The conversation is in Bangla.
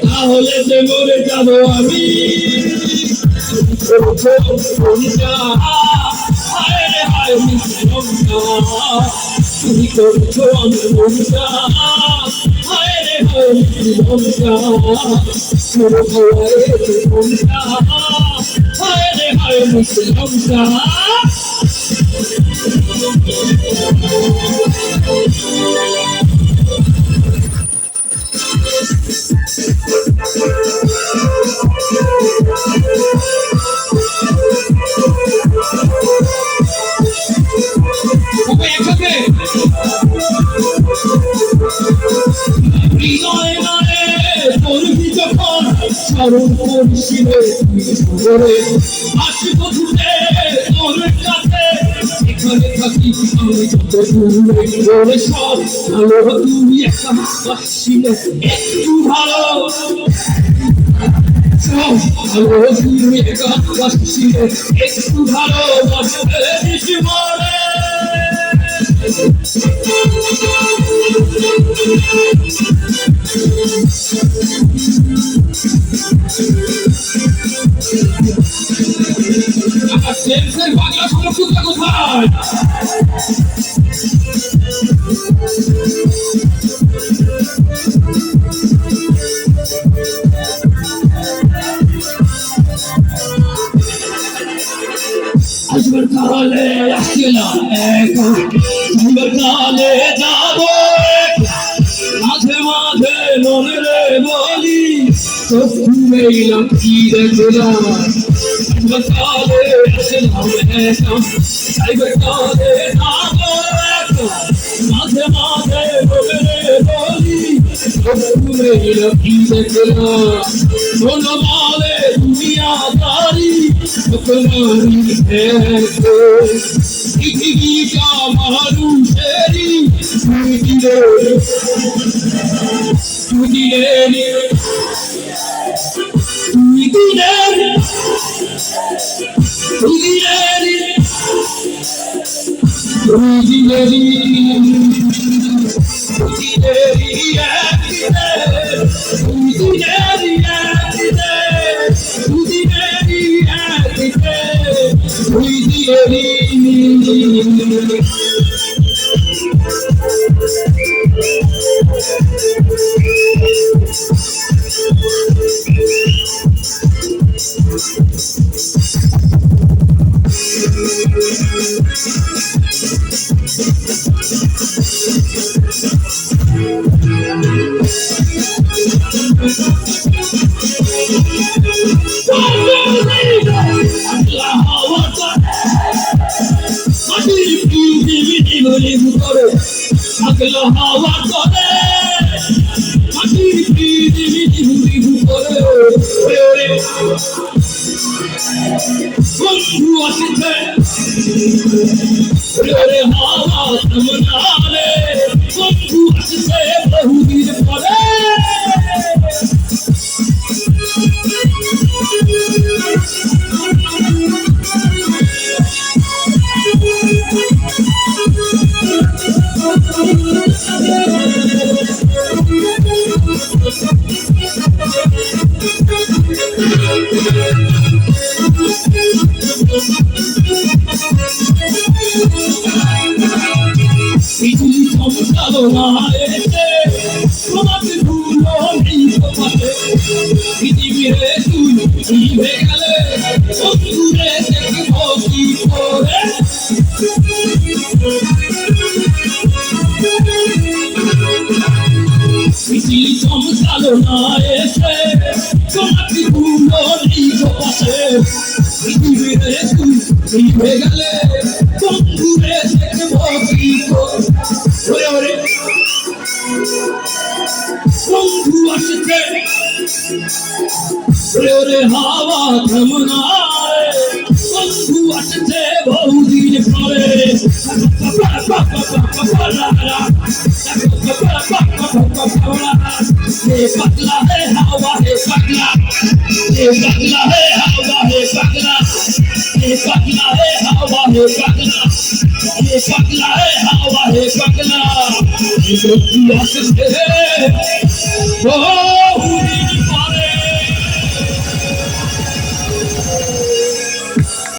তাহলে যে মরে যাবো আমি তুমি করছো আমি স্মরণ করছিলে আসি বধুতে তোর কাছে এখানে থাকি আমি যত দূরে তোরে সব ভালো তুমি একা আসছিলে একটু ভালো সব ভালো তুমি একা আসছিলে একটু ভালো বসে বেশি মরে সেন্সের বাংলা সমস্যা কোথায় আসবার কালে আসছিলাম আসবার কালে যাবো মাঝে মাঝে মনে রে বলি চোখ খুলেইলাম কি দেখলাম আসবার কালে আসছিলাম আসবার কালে যাবো মাঝে মাঝে মনে রে বলি চোখ খুলেইলাম কি দেখলাম শোনো বলে দুনিয়াদারি পৃথিবীটা মানুষেরই Agla hawa kore, mati pidi kore, ore bondhu asite, ore hawa tamnare, bondhu asite bahu dir kore. বিজুলি চমকালো না এসে তোমাকে ভুলো নেই তোমাকে পৃথিবীরে তুই হয়ে গেলে বন্ধুরে দেখবো কি করে বিজুলি চমকালো না এসে তোমাকে ভুলো নেই তোমাকে পৃথিবীরে তুই হয়ে গেলে বন্ধুরে দেখবো কি করে ওরে বন্ধু আসছে ওরে হাওয়া থামনায় বন্ধু আসছে বহুদিন পরে हे पगला है हवा है पगला ये पगला है हवा है पगला ये पगला है हवा है पगला ये पगला है हवा है पगला ये तो